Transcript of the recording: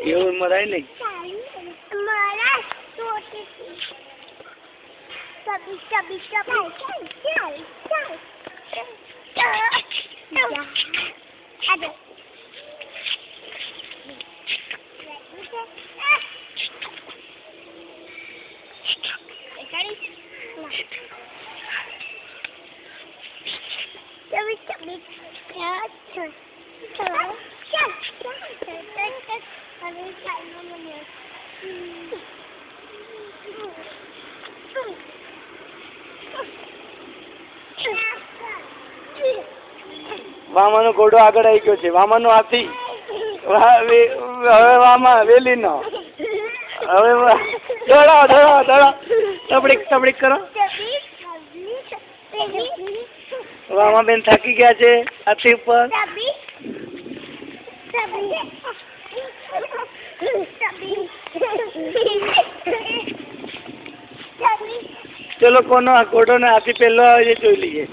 એવું મરાય નહીં. વામાનો ઘોડો આગળ આવી ગયો છે. વામાનો હાથી. હવે વામા વેલી નો. હવે દોડાવો. તબડીક કરો. વામા બેન થાકી ગયા છે હાથી ઉપર. ચલો કોનો ઘોડો ને હાથી પહેલો આવે છે જોઈ લઈએ.